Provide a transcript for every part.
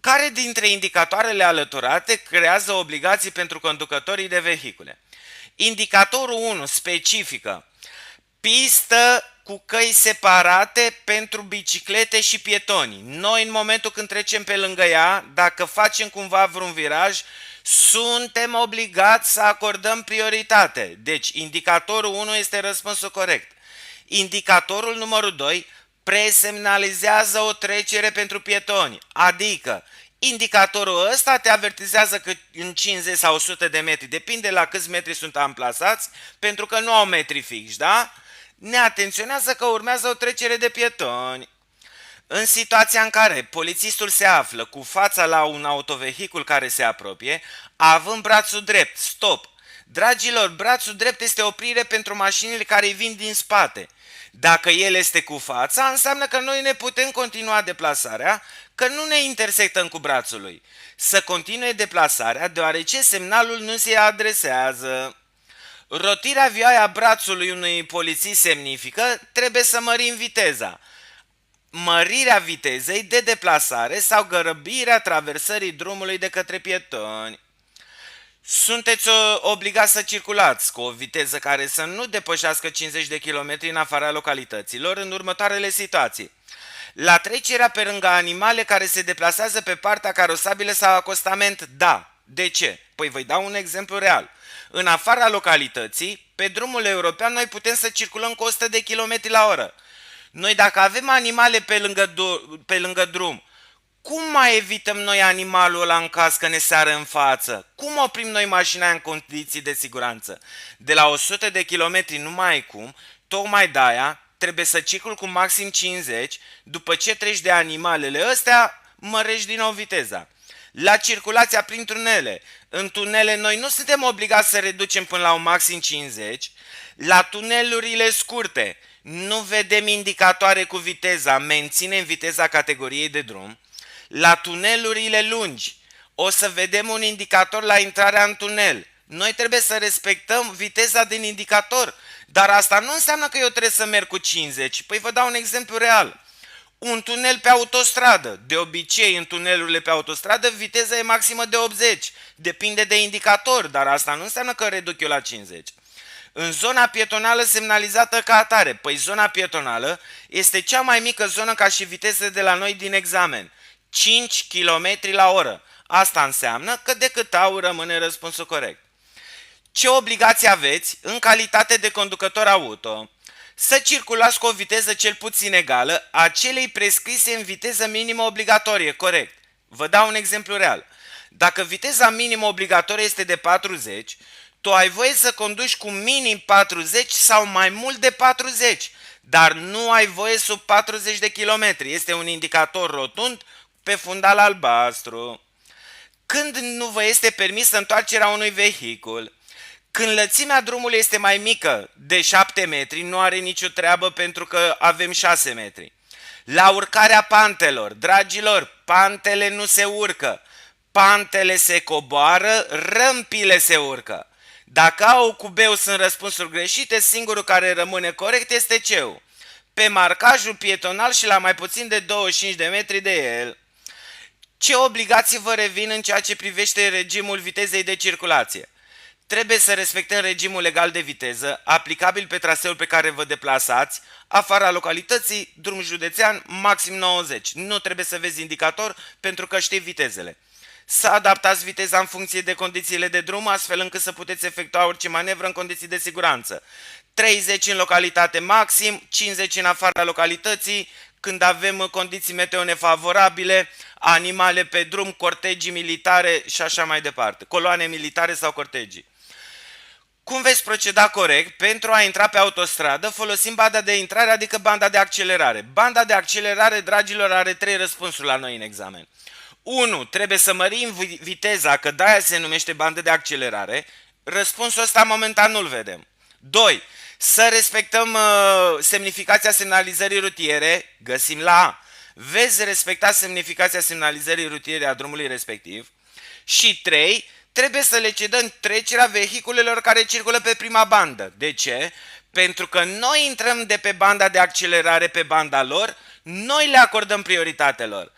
Care dintre indicatoarele alăturate creează obligații pentru conducătorii de vehicule? Indicatorul 1 specifică pistă cu căi separate pentru biciclete și pietoni. Noi, în momentul când trecem pe lângă ea, dacă facem cumva vreun viraj, suntem obligați să acordăm prioritate. Deci, indicatorul 1 este răspunsul corect. Indicatorul numărul 2 presemnalizează o trecere pentru pietoni, adică indicatorul ăsta te avertizează că în 50 sau 100 de metri, depinde la câți metri sunt amplasați, pentru că nu au metri fixi, da? Ne atenționează că urmează o trecere de pietoni. În situația în care polițistul se află cu fața la un autovehicul care se apropie, având brațul drept, stop. Dragilor, brațul drept este oprire pentru mașinile care îi vin din spate. Dacă el este cu fața, înseamnă că noi ne putem continua deplasarea, că nu ne intersectăm cu brațul lui. Să continue deplasarea, deoarece semnalul nu se adresează. Rotirea vioaie a brațului unui polițist semnifică trebuie să mărim viteza. Mărirea vitezei de deplasare sau grăbirea traversării drumului de către pietoni. Sunteți obligați să circulați cu o viteză care să nu depășească 50 de km în afara localităților în următoarele situații. La trecerea pe lângă animale care se deplasează pe partea carosabilă sau acostament, da. De ce? Păi vă dau un exemplu real. În afara localității, pe drumul european, noi putem să circulăm cu 100 de km la oră. Noi dacă avem animale pe lângă drum, cum mai evităm noi animalul ăla în caz că ne seară în față? Cum oprim noi mașina în condiții de siguranță? De la 100 de kilometri nu mai ai cum, tocmai de-aia trebuie să circul cu maxim 50, după ce treci de animalele astea, mărești din nou viteza. La circulația prin tunele, în tunele noi nu suntem obligați să reducem până la un maxim 50, la tunelurile scurte nu vedem indicatoare cu viteza, menținem viteza categoriei de drum. La tunelurile lungi o să vedem un indicator la intrarea în tunel. Noi trebuie să respectăm viteza din indicator, dar asta nu înseamnă că eu trebuie să merg cu 50. Păi vă dau un exemplu real. Un tunel pe autostradă. De obicei, în tunelurile pe autostradă, viteza e maximă de 80. Depinde de indicator, dar asta nu înseamnă că reduc eu la 50. În zona pietonală semnalizată ca atare. Păi zona pietonală este cea mai mică zonă ca și viteză de la noi din examen. 5 km la oră. Asta înseamnă că decât au rămâne răspunsul corect. Ce obligații aveți în calitate de conducător auto? Să circulați cu o viteză cel puțin egală acelei prescrise în viteză minimă obligatorie, corect. Vă dau un exemplu real. Dacă viteza minimă obligatorie este de 40, tu ai voie să conduci cu minim 40 sau mai mult de 40, dar nu ai voie sub 40 de kilometri. Este un indicator rotund pe fundal albastru. Când nu vă este permisă întoarcerea unui vehicul? Când lățimea drumului este mai mică de 7 metri, nu are nicio treabă pentru că avem 6 metri. La urcarea pantelor, dragilor, pantele nu se urcă, pantele se coboară, râmpile se urcă. Dacă A cu B sunt răspunsuri greșite, singurul care rămâne corect este C-ul. Pe marcajul pietonal și la mai puțin de 25 de metri de el. Ce obligații vă revin în ceea ce privește regimul vitezei de circulație? Trebuie să respectăm regimul legal de viteză, aplicabil pe traseul pe care vă deplasați, afara localității, drum județean, maxim 90. Nu trebuie să vezi indicator pentru că știi vitezele. Să adaptați viteza în funcție de condițiile de drum, astfel încât să puteți efectua orice manevră în condiții de siguranță. 30 în localitate maxim, 50 în afara localității, când avem condiții meteo nefavorabile, animale pe drum, cortegii militare și așa mai departe, coloane militare sau cortegii. Cum veți proceda corect pentru a intra pe autostradă folosind banda de intrare, adică banda de accelerare? Banda de accelerare, dragilor, are 3 răspunsuri la noi în examen. 1. Trebuie să mărim viteza, că de-aia se numește bandă de accelerare. Răspunsul ăsta momentan nu-l vedem. 2. Să respectăm semnificația semnalizării rutiere, găsim la A. Veți respecta semnificația semnalizării rutiere a drumului respectiv. Și 3. Trebuie să le cedăm trecerea vehiculelor care circulă pe prima bandă. De ce? Pentru că noi intrăm de pe banda de accelerare pe banda lor, noi le acordăm prioritatea lor.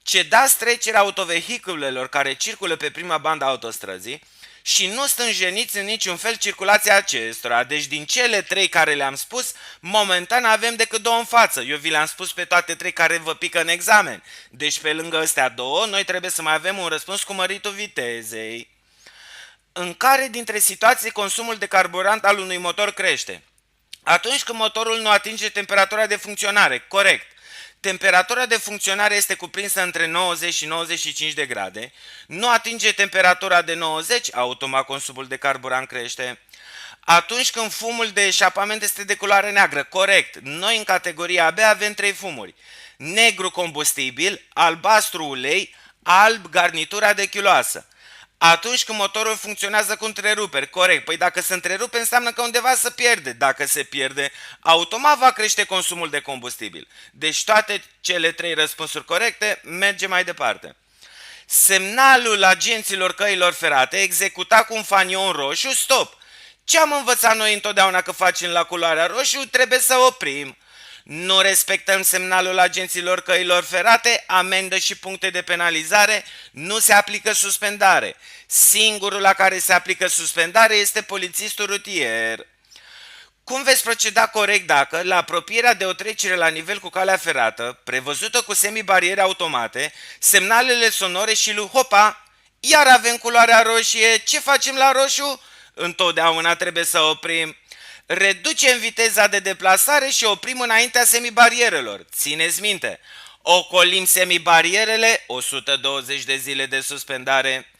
cedați trecerea autovehiculelor care circulă pe prima bandă a autostrăzii și nu stânjeniți în niciun fel circulația acestora. Deci din cele 3 care le-am spus, momentan avem decât 2 în față. Eu vi le-am spus pe toate 3 care vă pică în examen. Deci pe lângă astea 2, noi trebuie să mai avem un răspuns cu măritul vitezei. În care dintre situații consumul de carburant al unui motor crește? Atunci când motorul nu atinge temperatura de funcționare, corect. Temperatura de funcționare este cuprinsă între 90 și 95 de grade. Nu atinge temperatura de 90, automat consumul de carburant crește. Atunci când fumul de eșapament este de culoare neagră, corect. Noi în categoria B avem 3 fumuri. Negru combustibil, albastru ulei, alb garnitura de chiloasă. Atunci când motorul funcționează cu întreruperi, corect. Păi dacă se întrerupe înseamnă că undeva se pierde. Dacă se pierde, automat va crește consumul de combustibil. Deci toate cele 3 răspunsuri corecte, mergem mai departe. Semnalul agenților căilor ferate executat cu un fanion roșu, stop. Ce am învățat noi întotdeauna că facem la culoarea roșu? Trebuie să oprim. Nu respectăm semnalul agenților căilor ferate, amendă și puncte de penalizare, nu se aplică suspendare. Singurul la care se aplică suspendare este polițistul rutier. Cum veți proceda corect dacă, la apropierea de o trecere la nivel cu calea ferată, prevăzută cu semibariere automate, semnalele sonore și lui hopa, iar avem culoarea roșie, ce facem la roșu? Întotdeauna trebuie să oprim. Reducem viteza de deplasare și oprim înaintea semibarierelor. Țineți minte, ocolim semibarierele, 120 de zile de suspendare.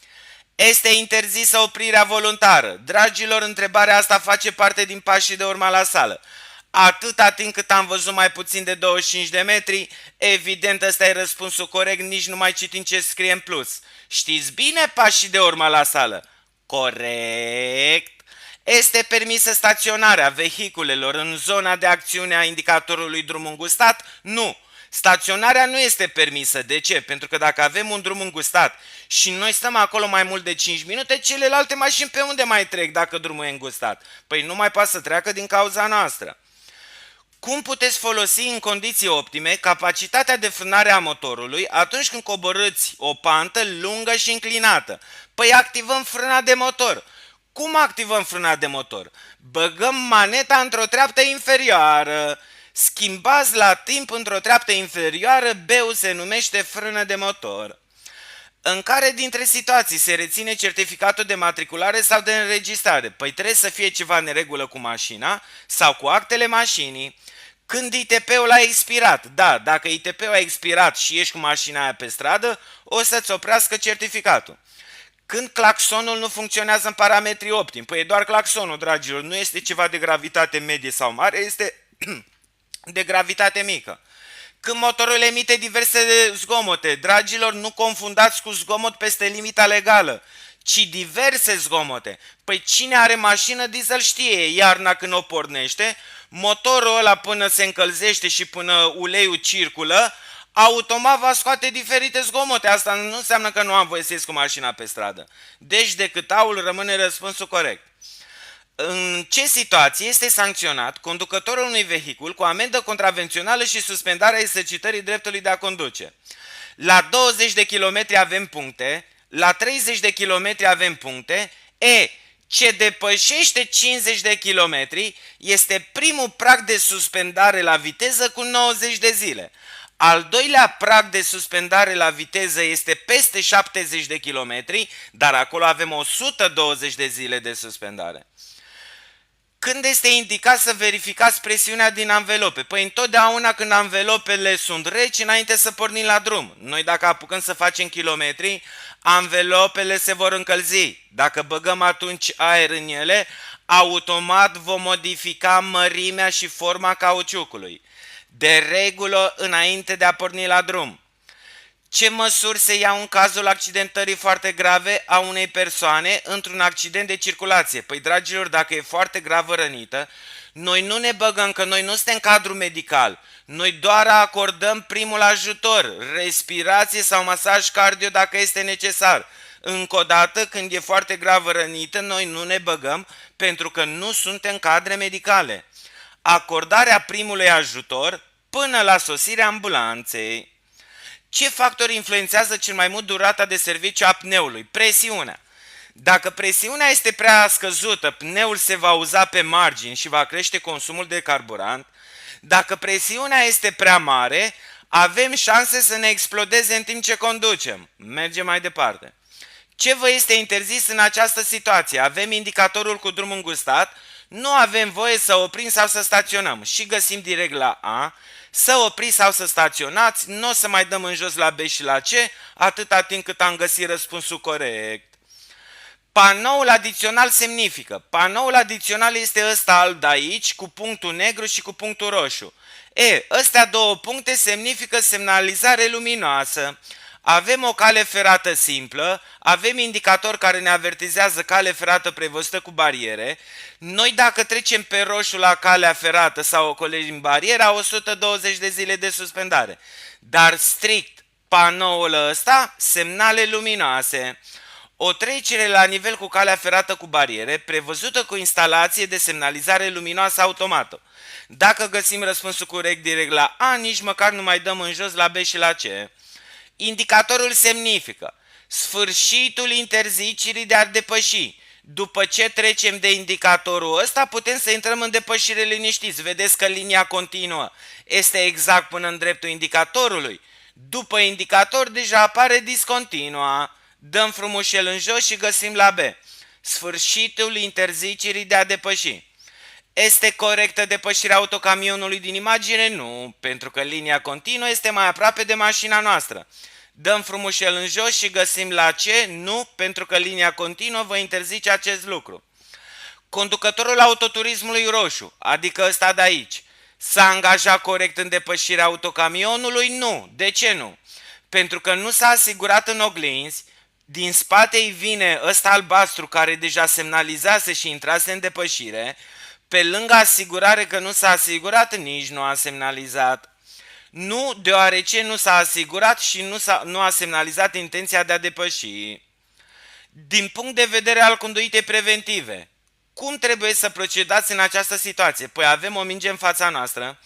Este interzisă oprirea voluntară. Dragilor, întrebarea asta face parte din pașii de urma la sală. Atâta timp cât am văzut mai puțin de 25 de metri, evident ăsta e răspunsul corect, nici nu mai citim ce scrie în plus. Știți bine pașii de urma la sală? Corect. Este permisă staționarea vehiculelor în zona de acțiune a indicatorului drum îngustat? Nu. Staționarea nu este permisă. De ce? Pentru că dacă avem un drum îngustat și noi stăm acolo mai mult de 5 minute, celelalte mașini pe unde mai trec dacă drumul e îngustat? Păi nu mai poate să treacă din cauza noastră. Cum puteți folosi în condiții optime capacitatea de frânare a motorului atunci când coborâți o pantă lungă și înclinată? Păi activăm frâna de motor. Cum activăm frâna de motor? Băgăm maneta într-o treaptă inferioară. Schimbați la timp într-o treaptă inferioară, B-ul se numește frână de motor. În care dintre situații se reține certificatul de matriculare sau de înregistrare? Păi trebuie să fie ceva în regulă cu mașina sau cu actele mașinii. Când ITP-ul a expirat, da, dacă ITP-ul a expirat și ești cu mașina aia pe stradă, o să-ți oprească certificatul. Când claxonul nu funcționează în parametrii optimi, păi e doar claxonul, dragilor, nu este ceva de gravitate medie sau mare, este de gravitate mică. Când motorul emite diverse zgomote, dragilor, nu confundați cu zgomot peste limita legală, ci diverse zgomote. Păi cine are mașină diesel știe, iarna când o pornește, motorul ăla până se încălzește și până uleiul circulă, automat va scoate diferite zgomote. Asta nu înseamnă că nu am voie să ies cu mașina pe stradă. Deci decât aul rămâne răspunsul corect. În ce situație este sancționat conducătorul unui vehicul cu amendă contravențională și suspendarea exercitării dreptului de a conduce? La 20 de kilometri avem puncte, la 30 de kilometri avem puncte, ce depășește 50 de kilometri este primul prag de suspendare la viteză cu 90 de zile. Al doilea prag de suspendare la viteză este peste 70 de kilometri, dar acolo avem 120 de zile de suspendare. Când este indicat să verificați presiunea din anvelope? Păi întotdeauna când anvelopele sunt reci înainte să pornim la drum. Noi dacă apucăm să facem kilometri, anvelopele se vor încălzi. Dacă băgăm atunci aer în ele, automat vom modifica mărimea și forma cauciucului. De regulă înainte de a porni la drum. Ce măsuri se iau în cazul accidentării foarte grave a unei persoane într-un accident de circulație? Păi, dragilor, dacă e foarte gravă rănită, noi nu ne băgăm, că noi nu suntem cadru medical. Noi doar acordăm primul ajutor, respirație sau masaj cardio dacă este necesar. Încă o dată, când e foarte gravă rănită, noi nu ne băgăm pentru că nu suntem cadre medicale. Acordarea primului ajutor până la sosirea ambulanței. Ce factori influențează cel mai mult durata de serviciu a pneului? Presiunea. Dacă presiunea este prea scăzută, pneul se va uza pe margini și va crește consumul de carburant. Dacă presiunea este prea mare, avem șanse să ne explodeze în timp ce conducem. Mergem mai departe. Ce vă este interzis în această situație? Avem indicatorul cu drum îngustat, nu avem voie să oprim sau să staționăm și găsim direct la A. Să opriți sau să staționați, nu o să mai dăm în jos la B și la C, atâta timp cât am găsit răspunsul corect. Panoul adițional semnifică. Panoul adițional este ăsta alb de aici, cu punctul negru și cu punctul roșu. Ăstea două puncte semnifică semnalizare luminoasă. Avem o cale ferată simplă, avem indicator care ne avertizează cale ferată prevăzută cu bariere. Noi dacă trecem pe roșu la calea ferată sau ocolim bariera, 120 de zile de suspendare. Dar strict panoul ăsta, semnale luminoase. O trecere la nivel cu calea ferată cu bariere, prevăzută cu instalație de semnalizare luminoasă automată. Dacă găsim răspunsul corect direct la A, nici măcar nu mai dăm în jos la B și la C. Indicatorul semnifică sfârșitul interzicerii de a depăși. După ce trecem de indicatorul ăsta, putem să intrăm în depășire liniștiți. Vedeți că linia continuă este exact până în dreptul indicatorului. După indicator deja apare discontinua. Dăm frumușel în jos și găsim la B. Sfârșitul interzicerii de a depăși. Este corectă depășirea autocamionului din imagine? Nu, pentru că linia continuă este mai aproape de mașina noastră. Dăm frumușel în jos și găsim la C? Nu, pentru că linia continuă vă interzice acest lucru. Conducătorul autoturismului roșu, adică ăsta de aici, s-a angajat corect în depășirea autocamionului? Nu. De ce nu? Pentru că nu s-a asigurat în oglinzi. Din spate îi vine ăsta albastru care deja semnalizase și intrase în depășire. Pe lângă asigurare că nu s-a asigurat, nici nu a semnalizat. Nu, deoarece nu s-a asigurat și nu a semnalizat intenția de a depăși. Din punct de vedere al conduitei preventive, cum trebuie să procedați în această situație? Păi avem o minge în fața noastră,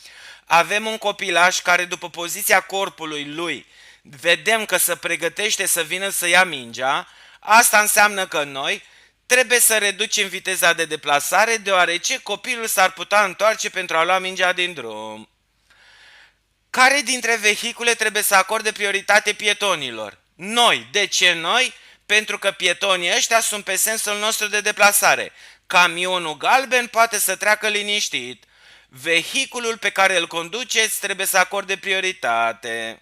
avem un copilaș care după poziția corpului lui vedem că se pregătește să vină să ia mingea. Asta înseamnă că noi trebuie să reducem viteza de deplasare, deoarece copilul s-ar putea întoarce pentru a lua mingea din drum. Care dintre vehicule trebuie să acorde prioritate pietonilor? Noi. De ce noi? Pentru că pietonii ăștia sunt pe sensul nostru de deplasare. Camionul galben poate să treacă liniștit. Vehiculul pe care îl conduceți trebuie să acorde prioritate.